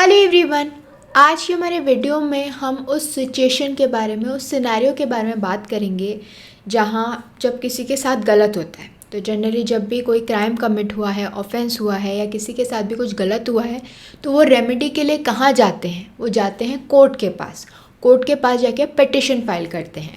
Hello everyone. आज के हमारे वीडियो में हम उस सिचुएशन के बारे में, उस सिनेरियो के बारे में बात करेंगे जहाँ जब किसी के साथ गलत होता है। तो जनरली जब भी कोई क्राइम कमिट हुआ है, ऑफेंस हुआ है या किसी के साथ भी कुछ गलत हुआ है तो वो रेमेडी के लिए कहाँ जाते हैं? वो जाते हैं कोर्ट के पास। कोर्ट के पास जाके पिटिशन फाइल करते हैं।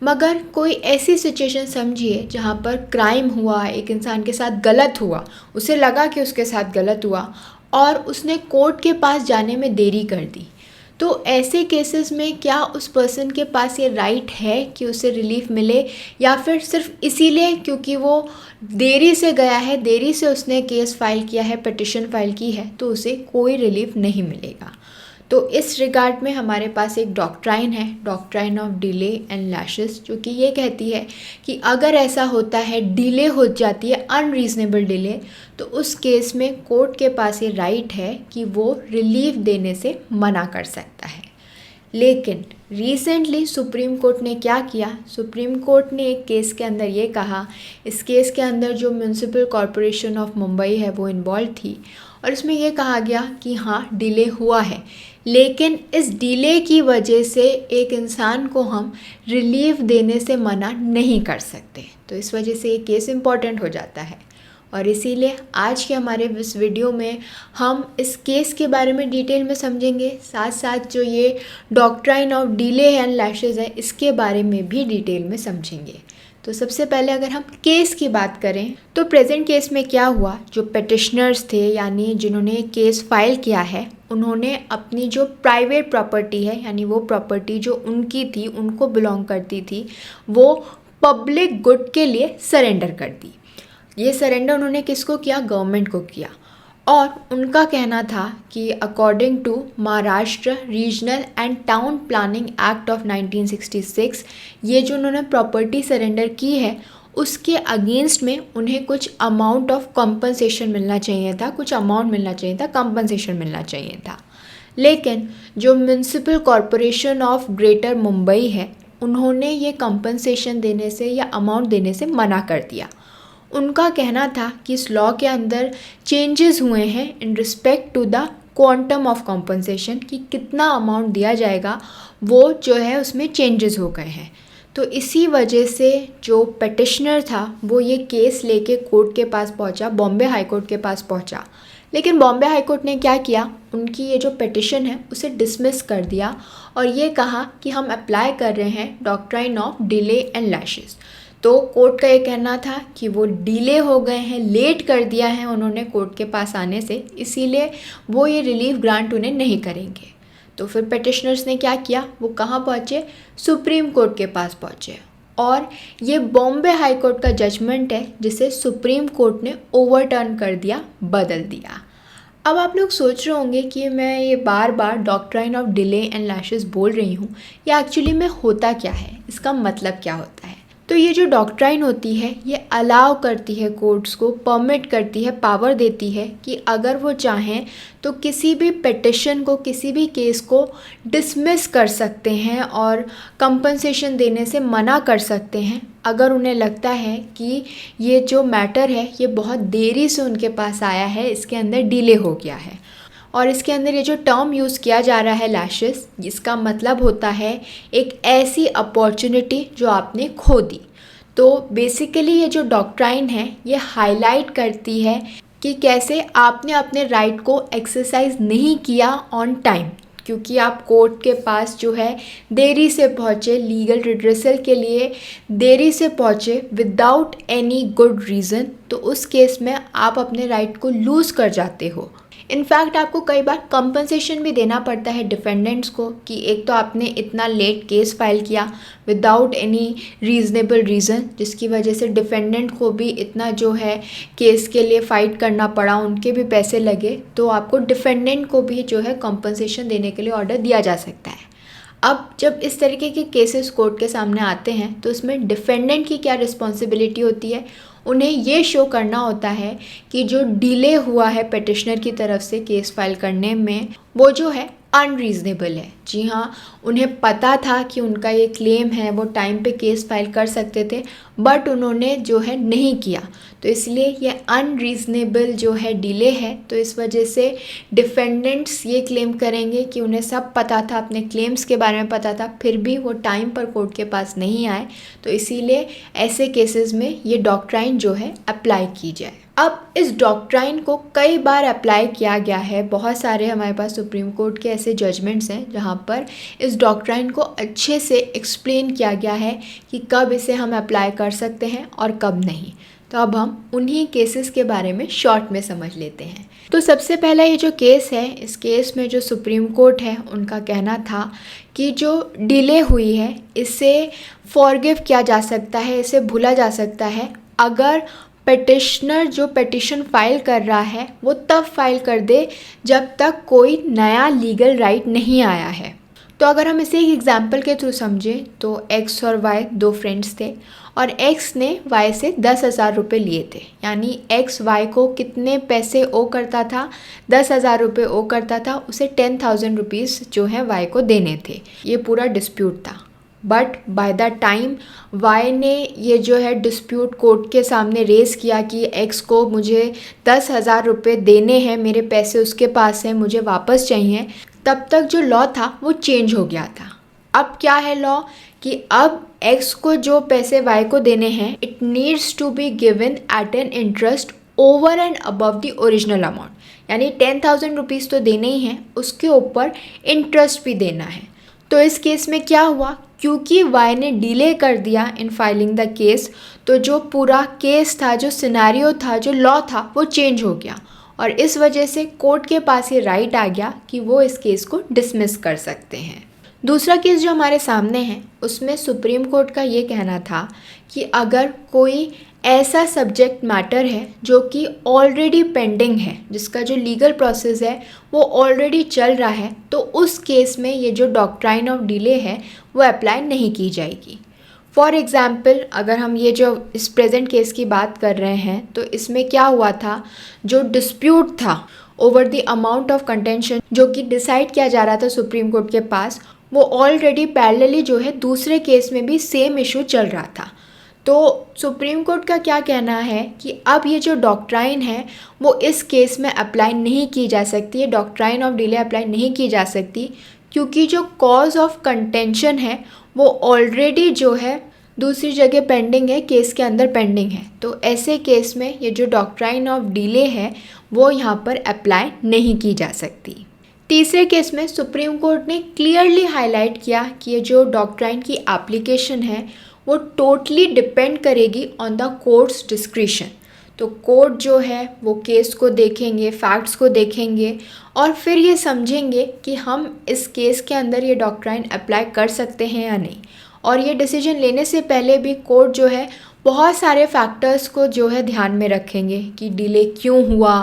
मगर कोई ऐसी सिचुएशन समझिए जहाँ पर क्राइम हुआ, एक इंसान के साथ गलत हुआ, उसे लगा कि उसके साथ गलत हुआ और उसने कोर्ट के पास जाने में देरी कर दी। तो ऐसे केसेस में क्या उस पर्सन के पास ये राइट है कि उसे रिलीफ मिले, या फिर सिर्फ इसीलिए क्योंकि वो देरी से गया है, देरी से उसने केस फाइल किया है, पिटिशन फाइल की है, तो उसे कोई रिलीफ नहीं मिलेगा। तो इस रिगार्ड में हमारे पास एक डॉक्ट्राइन है, doctrine of delay and lashes, जो कि ये कहती है कि अगर ऐसा होता है, डिले हो जाती है, अनरीजनेबल डिले, तो उस केस में कोर्ट के पास ये राइट है कि वो रिलीफ देने से मना कर सकता है। लेकिन रिसेंटली सुप्रीम कोर्ट ने क्या किया? सुप्रीम कोर्ट ने एक केस के अंदर ये कहा, इस केस के अंदर जो म्यूनिसिपल कॉरपोरेशन ऑफ मुंबई है वो इन्वॉल्व थी, और इसमें यह कहा गया कि हाँ डिले हुआ है, लेकिन इस डिले की वजह से एक इंसान को हम रिलीफ देने से मना नहीं कर सकते। तो इस वजह से ये केस इम्पॉर्टेंट हो जाता है, और इसीलिए आज के हमारे इस वीडियो में हम इस केस के बारे में डिटेल में समझेंगे, साथ साथ जो ये doctrine of delay and lashes है इसके बारे में भी डिटेल में समझेंगे। तो सबसे पहले अगर हम केस की बात करें तो प्रेजेंट केस में क्या हुआ, जो पिटिशनर्स थे यानी जिन्होंने केस फाइल किया है, उन्होंने अपनी जो प्राइवेट प्रॉपर्टी है, यानी वो प्रॉपर्टी जो उनकी थी, उनको बिलोंग करती थी, वो पब्लिक गुड के लिए सरेंडर कर दी। ये सरेंडर उन्होंने किसको किया? गवर्नमेंट को किया। और उनका कहना था कि according to Maharashtra regional and town planning act of 1966, ये जो उन्होंने प्रॉपर्टी सरेंडर की है उसके अगेंस्ट में उन्हें कुछ अमाउंट ऑफ कंपनसेशन मिलना चाहिए था, कुछ अमाउंट मिलना चाहिए था, कंपनसेशन मिलना चाहिए था। लेकिन जो municipal corporation of greater Mumbai है, उन्होंने ये कंपनसेशन देने से या अमाउंट देने से मना कर दिया। उनका कहना था कि इस लॉ के अंदर चेंजेस हुए हैं in respect to the quantum of compensation, कि कितना अमाउंट दिया जाएगा वो जो है उसमें चेंजेस हो गए हैं। तो इसी वजह से जो पिटिशनर था वो ये केस लेके कोर्ट के पास पहुंचा, बॉम्बे हाई कोर्ट के पास पहुंचा। लेकिन बॉम्बे हाई कोर्ट ने क्या किया, उनकी ये जो पिटिशन है उसे डिसमिस कर दिया और ये कहा कि हम अप्लाई कर रहे हैं doctrine of delay and lashes. तो कोर्ट का ये कहना था कि वो डिले हो गए हैं, लेट कर दिया है उन्होंने कोर्ट के पास आने से, इसीलिए वो ये रिलीफ ग्रांट उन्हें नहीं करेंगे। तो फिर पिटिशनर्स ने क्या किया, वो कहाँ पहुँचे? सुप्रीम कोर्ट के पास पहुँचे, और ये बॉम्बे हाई कोर्ट का जजमेंट है जिसे सुप्रीम कोर्ट ने ओवरटर्न कर दिया, बदल दिया। अब आप लोग सोच रहे होंगे कि मैं ये बार बार doctrine of delay and laches बोल रही हूँ, या एक्चुअली में होता क्या है, इसका मतलब क्या होता है? तो ये जो डॉक्ट्राइन होती है ये अलाउ करती है कोर्ट्स को, परमिट करती है, पावर देती है कि अगर वो चाहें तो किसी भी पिटिशन को, किसी भी केस को डिसमिस कर सकते हैं और कंपनसेशन देने से मना कर सकते हैं अगर उन्हें लगता है कि ये जो मैटर है ये बहुत देरी से उनके पास आया है, इसके अंदर डिले हो गया है। और इसके अंदर ये जो टर्म यूज़ किया जा रहा है लैशेस, इसका मतलब होता है एक ऐसी अपॉर्चुनिटी जो आपने खो दी। तो बेसिकली ये जो डॉक्ट्राइन है ये हाईलाइट करती है कि कैसे आपने अपने राइट को एक्सरसाइज नहीं किया ऑन टाइम, क्योंकि आप कोर्ट के पास जो है देरी से पहुँचे, लीगल रिड्रेसल के लिए देरी से पहुँचे विदाउट एनी गुड रीज़न, तो उस केस में आप अपने राइट को लूज़ कर जाते हो। इनफैक्ट आपको कई बार कंपनसेशन भी देना पड़ता है डिफेंडेंट्स को, कि एक तो आपने इतना लेट केस फाइल किया विदाउट एनी रीज़नेबल रीज़न, जिसकी वजह से डिफेंडेंट को भी इतना जो है केस के लिए फ़ाइट करना पड़ा, उनके भी पैसे लगे, तो आपको डिफेंडेंट को भी जो है कंपनसेशन देने के लिए ऑर्डर दिया जा सकता है। अब जब इस तरीके के केसेस कोर्ट के सामने आते हैं तो इसमें डिफेंडेंट की क्या रिस्पॉन्सिबिलिटी होती है? उन्हें ये शो करना होता है कि जो डिले हुआ है पिटिशनर की तरफ से केस फाइल करने में वो जो है अनरीज़नेबल है। जी हाँ, उन्हें पता था कि उनका ये क्लेम है, वो टाइम पे केस फाइल कर सकते थे, बट उन्होंने जो है नहीं किया, तो इसलिए ये अनरीज़नेबल जो है डिले है। तो इस वजह से डिफेंडेंट्स ये क्लेम करेंगे कि उन्हें सब पता था, अपने क्लेम्स के बारे में पता था, फिर भी वो टाइम पर कोर्ट के पास नहीं आए। तो इसीलिए ऐसे केसेस में ये डॉक्ट्राइन जो है अप्लाई की जाए। अब इस डॉक्ट्राइन को कई बार अप्लाई किया गया है। बहुत सारे हमारे पास सुप्रीम कोर्ट के ऐसे जजमेंट्स हैं जहाँ पर इस डॉक्ट्राइन को अच्छे से एक्सप्लेन किया गया है कि कब इसे हम अप्लाई कर सकते हैं और कब नहीं। तो अब हम उन्हीं केसेस के बारे में शॉर्ट में समझ लेते हैं। तो सबसे पहला ये जो केस है, इस केस में जो सुप्रीम कोर्ट है उनका कहना था कि जो डिले हुई है इसे फॉरगिव किया जा सकता है, इसे भूला जा सकता है अगर पेटिशनर जो पेटिशन फाइल कर रहा है वो तब फाइल कर दे जब तक कोई नया लीगल राइट नहीं आया है। तो अगर हम इसे एक एग्जाम्पल के थ्रू समझें तो एक्स और वाई दो फ्रेंड्स थे और एक्स ने वाई से 10,000 रुपये लिए थे, यानी एक्स वाई को कितने पैसे ओ करता था, 10,000 रुपये ओ करता था, उसे 10,000 रुपीज़ जो है वाई को देने थे। ये पूरा डिस्प्यूट था। But by the time Y ने ये जो है डिस्प्यूट कोर्ट के सामने रेज़ किया कि एक्स को मुझे 10,000 रुपये देने हैं, मेरे पैसे उसके पास हैं, मुझे वापस चाहिए, तब तक जो लॉ था वो चेंज हो गया था। अब क्या है लॉ कि अब एक्स को जो पैसे वाई को देने हैं it needs to be given at an interest over and above the original amount, यानी 10,000 रुपीज़ तो देने ही हैं, उसके ऊपर इंटरेस्ट भी देना है। तो इस केस में क्या हुआ, क्योंकि वाई ने डिले कर दिया इन फाइलिंग द केस, तो जो पूरा केस था, जो सिनेरियो था, जो लॉ था वो चेंज हो गया और इस वजह से कोर्ट के पास ये राइट आ गया कि वो इस केस को डिसमिस कर सकते हैं। दूसरा केस जो हमारे सामने है उसमें सुप्रीम कोर्ट का ये कहना था कि अगर कोई ऐसा सब्जेक्ट मैटर है जो कि ऑलरेडी पेंडिंग है, जिसका जो लीगल प्रोसेस है वो ऑलरेडी चल रहा है, तो उस केस में ये जो डॉक्ट्राइन ऑफ डिले है वो अप्लाई नहीं की जाएगी। फॉर एग्ज़ाम्पल अगर हम ये जो इस प्रेजेंट केस की बात कर रहे हैं तो इसमें क्या हुआ था, जो डिस्प्यूट था over the amount of contention जो कि डिसाइड किया जा रहा था सुप्रीम कोर्ट के पास, वो ऑलरेडी पैरेलली जो है दूसरे केस में भी सेम इशू चल रहा था। तो सुप्रीम कोर्ट का क्या कहना है कि अब ये जो डॉक्ट्राइन है वो इस केस में अप्लाई नहीं की जा सकती है, डॉक्ट्राइन ऑफ डिले अप्लाई नहीं की जा सकती, क्योंकि जो कॉज ऑफ कंटेंशन है वो ऑलरेडी जो है दूसरी जगह पेंडिंग है, केस के अंदर पेंडिंग है। तो ऐसे केस में ये जो डॉक्ट्राइन ऑफ डिले है वो यहाँ पर अप्लाई नहीं की जा सकती। तीसरे केस में सुप्रीम कोर्ट ने क्लियरली हाईलाइट किया कि ये जो डॉक्ट्राइन की एप्लीकेशन है वो टोटली डिपेंड करेगी ऑन द कोर्ट्स डिस्क्रिशन। तो कोर्ट जो है वो केस को देखेंगे, फैक्ट्स को देखेंगे और फिर ये समझेंगे कि हम इस केस के अंदर ये डॉक्ट्राइन अप्लाई कर सकते हैं या नहीं। और ये डिसीजन लेने से पहले भी कोर्ट जो है बहुत सारे फैक्टर्स को जो है ध्यान में रखेंगे कि डिले क्यों हुआ,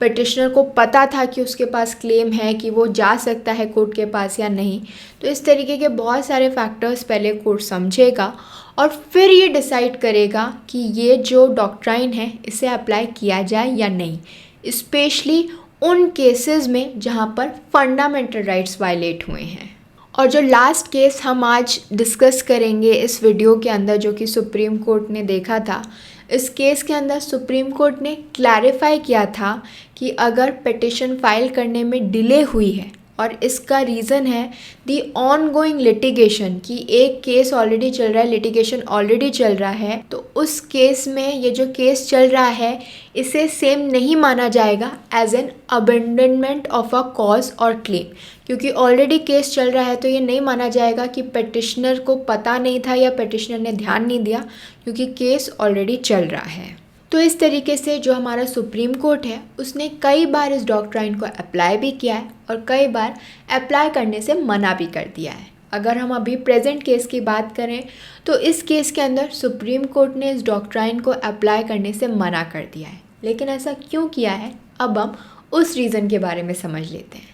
पिटिशनर को पता था कि उसके पास क्लेम है कि वो जा सकता है कोर्ट के पास या नहीं। तो इस तरीके के बहुत सारे फैक्टर्स पहले कोर्ट समझेगा और फिर ये डिसाइड करेगा कि ये जो डॉक्ट्राइन है इसे अप्लाई किया जाए या नहीं, स्पेशली उन केसेस में जहाँ पर फंडामेंटल राइट्स वायलेट हुए हैं। और जो लास्ट केस हम आज डिस्कस करेंगे इस वीडियो के अंदर जो कि सुप्रीम कोर्ट ने देखा था, इस केस के अंदर सुप्रीम कोर्ट ने क्लैरिफाई किया था कि अगर पिटिशन फाइल करने में डिले हुई है और इसका रीज़न है दी ऑनगोइंग लिटिगेशन, कि एक केस ऑलरेडी चल रहा है, लिटिगेशन ऑलरेडी चल रहा है, तो उस केस में ये जो केस चल रहा है इसे सेम नहीं माना जाएगा as an abandonment of a cause और क्लेम, क्योंकि ऑलरेडी केस चल रहा है तो ये नहीं माना जाएगा कि पिटिशनर को पता नहीं था या पिटिशनर ने ध्यान नहीं दिया, क्योंकि केस ऑलरेडी चल रहा है। तो इस तरीके से जो हमारा सुप्रीम कोर्ट है उसने कई बार इस डॉक्ट्राइन को अप्लाई भी किया है और कई बार अप्लाई करने से मना भी कर दिया है। अगर हम अभी प्रेजेंट केस की बात करें तो इस केस के अंदर सुप्रीम कोर्ट ने इस डॉक्ट्राइन को अप्लाई करने से मना कर दिया है। लेकिन ऐसा क्यों किया है, अब हम उस रीज़न के बारे में समझ लेते हैं।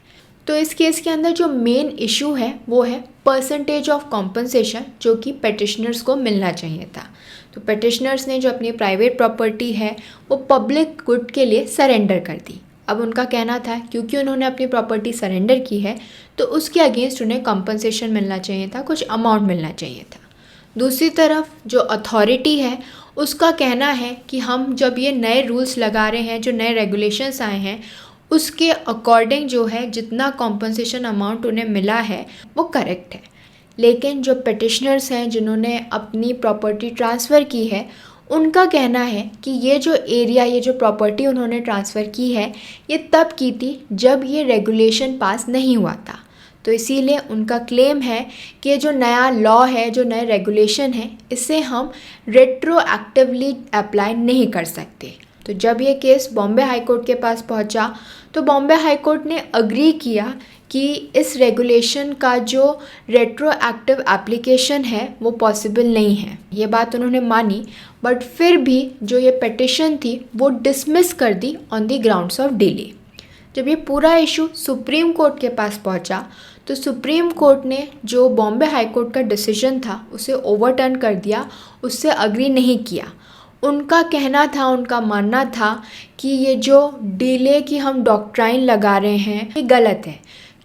तो इस केस के अंदर जो मेन इशू है वो है परसेंटेज ऑफ कॉम्पनसेशन जो कि पेटिशनर्स को मिलना चाहिए था। तो पेटिशनर्स ने जो अपनी प्राइवेट प्रॉपर्टी है वो पब्लिक गुड के लिए सरेंडर कर दी। अब उनका कहना था क्योंकि उन्होंने अपनी प्रॉपर्टी सरेंडर की है तो उसके अगेंस्ट उन्हें कॉम्पनसेशन मिलना चाहिए था, कुछ अमाउंट मिलना चाहिए था। दूसरी तरफ जो अथॉरिटी है उसका कहना है कि हम जब ये नए रूल्स लगा रहे हैं, जो नए रेगुलेशंस आए हैं, उसके अकॉर्डिंग जो है जितना कॉम्पनसेशन अमाउंट उन्हें मिला है वो करेक्ट है। लेकिन जो पिटिशनर्स हैं जिन्होंने अपनी प्रॉपर्टी ट्रांसफ़र की है, उनका कहना है कि ये जो एरिया, ये जो प्रॉपर्टी उन्होंने ट्रांसफ़र की है, ये तब की थी जब ये रेगुलेशन पास नहीं हुआ था। तो इसीलिए उनका क्लेम है कि ये जो नया लॉ है, जो नए रेगुलेशन है, इसे हम रेट्रोएक्टिवली अप्लाई नहीं कर सकते। तो जब ये केस बॉम्बे हाई कोर्ट के पास पहुंचा तो बॉम्बे हाई कोर्ट ने अग्री किया कि इस रेगुलेशन का जो रेट्रोएक्टिव एप्लीकेशन है वो पॉसिबल नहीं है। ये बात उन्होंने मानी, बट फिर भी जो ये पिटिशन थी वो डिसमिस कर दी on the grounds of delay. जब ये पूरा इशू सुप्रीम कोर्ट के पास पहुंचा तो सुप्रीम कोर्ट ने जो बॉम्बे हाई कोर्ट का डिसीजन था उसे ओवरटर्न कर दिया, उससे अग्री नहीं किया। उनका कहना था, उनका मानना था कि ये जो डिले की हम डॉक्ट्राइन लगा रहे हैं ये गलत है,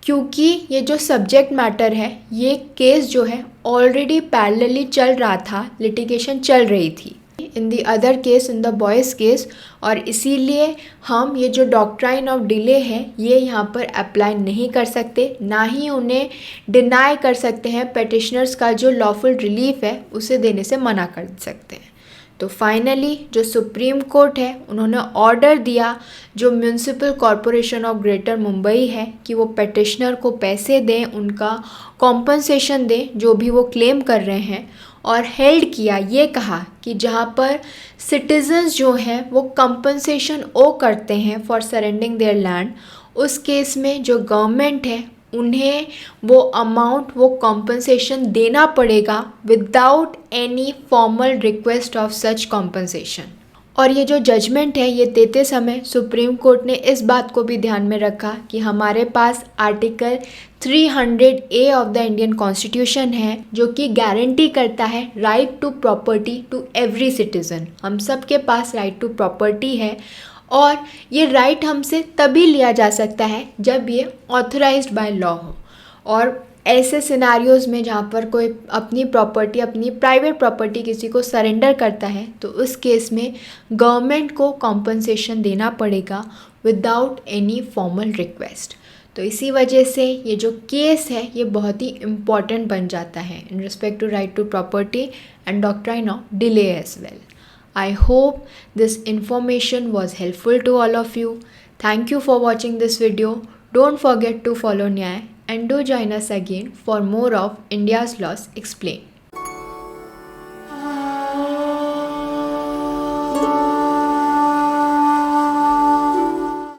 क्योंकि ये जो सब्जेक्ट मैटर है, ये केस जो है ऑलरेडी पैरेलली चल रहा था, लिटिगेशन चल रही थी in the other case, in the boys case, और इसीलिए हम ये जो डॉक्ट्राइन ऑफ डिले है ये यहाँ पर अप्लाई नहीं कर सकते, ना ही उन्हें डिनाई कर सकते हैं। पिटिशनर्स का जो लॉफुल रिलीफ है उसे देने से मना कर सकते हैं। तो फाइनली जो सुप्रीम कोर्ट है उन्होंने ऑर्डर दिया जो municipal corporation of greater Mumbai है कि वो पिटिशनर को पैसे दें, उनका कॉम्पनसेशन दें जो भी वो क्लेम कर रहे हैं, और हेल्ड किया, ये कहा कि जहाँ पर सिटीजन्स जो हैं वो कंपनसेशन ओ करते हैं फॉर सरेंडिंग देयर लैंड, उस केस में जो गवर्नमेंट है उन्हें वो अमाउंट, वो कॉम्पनसेशन देना पड़ेगा without any formal request of such compensation. और ये जो जजमेंट है ये देते समय सुप्रीम कोर्ट ने इस बात को भी ध्यान में रखा कि हमारे पास article 300A of the Indian constitution है जो कि गारंटी करता है right to property to every citizen. हम सब के पास राइट टू प्रॉपर्टी है और ये राइट हमसे तभी लिया जा सकता है जब ये ऑथराइज्ड बाय लॉ हो। और ऐसे सिनारियोज़ में जहाँ पर कोई अपनी प्रॉपर्टी, अपनी प्राइवेट प्रॉपर्टी किसी को सरेंडर करता है तो उस केस में गवर्नमेंट को कॉम्पनसेशन देना पड़ेगा विदाउट एनी फॉर्मल रिक्वेस्ट। तो इसी वजह से ये जो केस है ये बहुत ही इम्पॉर्टेंट बन जाता है in respect to right to property and doctrine of delay as well. I hope this information was helpful to all of you. Thank you for watching this video. Don't forget to follow Nyay and do join us again for more of India's Laws Explained.